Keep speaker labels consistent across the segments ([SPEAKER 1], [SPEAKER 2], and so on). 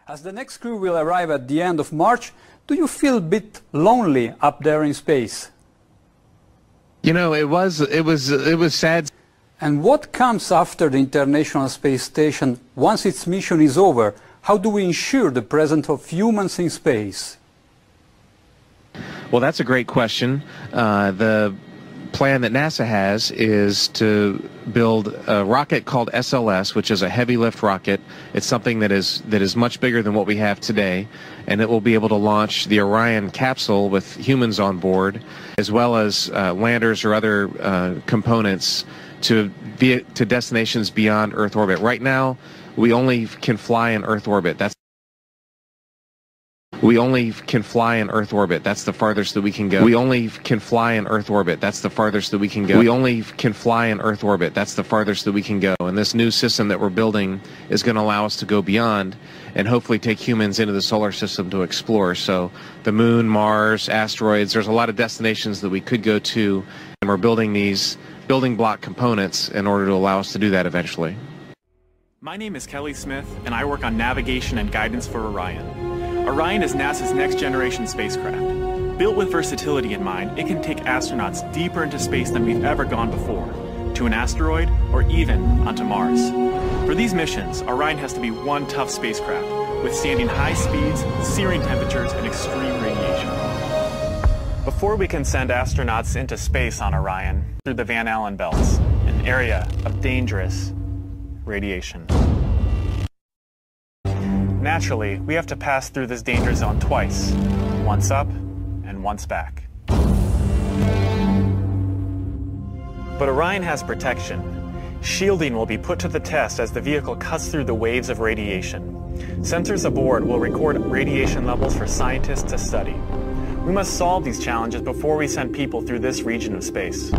[SPEAKER 1] As the next crew will arrive at the end of March, do you feel a bit lonely up there in space?
[SPEAKER 2] You know, it was sad.
[SPEAKER 1] And what comes after the International Space Station once its mission is over? How do we ensure the presence of humans in space?
[SPEAKER 2] Well, that's a great question. The plan that NASA has is to build a rocket called SLS, which is a heavy lift rocket. It's something that is much bigger than what we have today, and it will be able to launch the Orion capsule with humans on board, as well as landers or other components to destinations beyond Earth orbit. Right now, we only can fly in Earth orbit. We only can fly in Earth orbit. That's the farthest that we can go. We only can fly in Earth orbit. That's the farthest that we can go. We only can fly in Earth orbit. That's the farthest that we can go. And this new system that we're building is going to allow us to go beyond and hopefully take humans into the solar system to explore. So the moon, Mars, asteroids, there's a lot of destinations that we could go to, and we're building these building block components in order to allow us to do that eventually.
[SPEAKER 3] My name is Kelly Smith, and I work on navigation and guidance for Orion. Orion is NASA's next-generation spacecraft. Built with versatility in mind, it can take astronauts deeper into space than we've ever gone before, to an asteroid or even onto Mars. For these missions, Orion has to be one tough spacecraft, withstanding high speeds, searing temperatures, and extreme radiation. Before we can send astronauts into space on Orion, through the Van Allen belts, an area of dangerous radiation. Naturally, we have to pass through this danger zone twice, once up and once back. But Orion has protection. Shielding will be put to the test as the vehicle cuts through the waves of radiation. Sensors aboard will record radiation levels for scientists to study. We must solve these challenges before we send people through this region of space.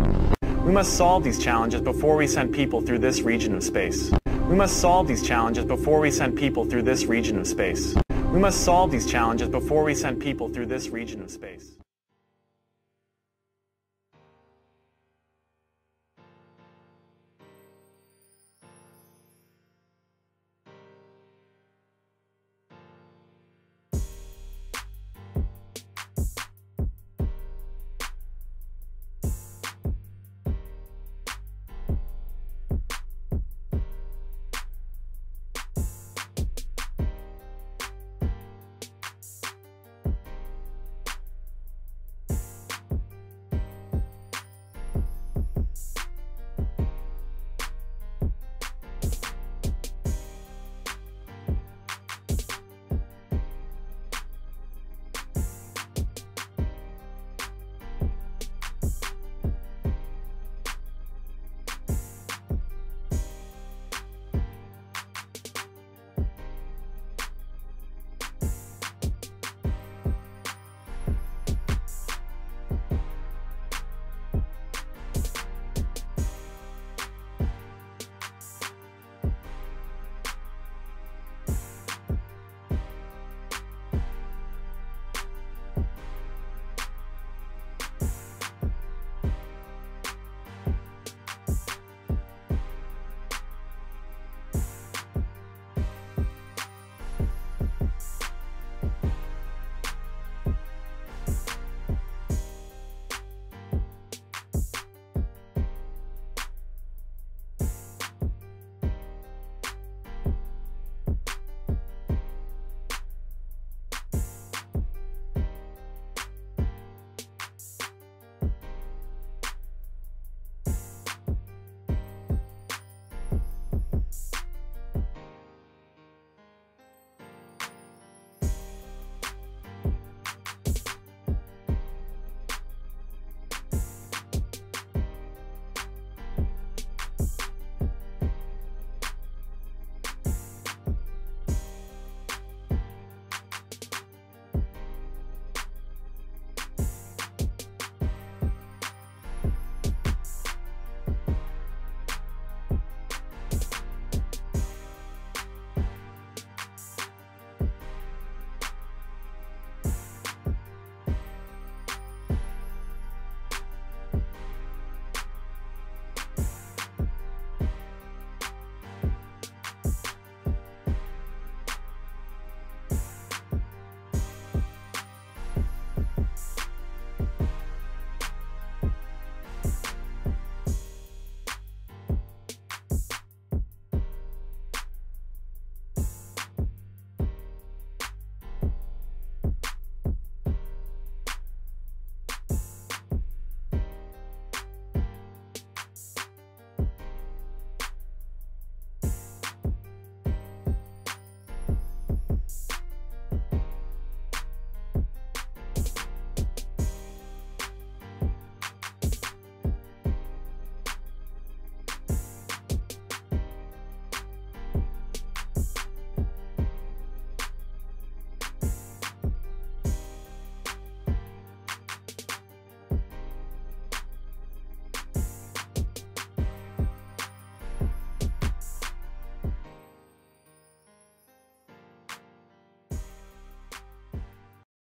[SPEAKER 3] We must solve these challenges before we send people through this region of space. We must solve these challenges before we send people through this region of space. We must solve these challenges before we send people through this region of space.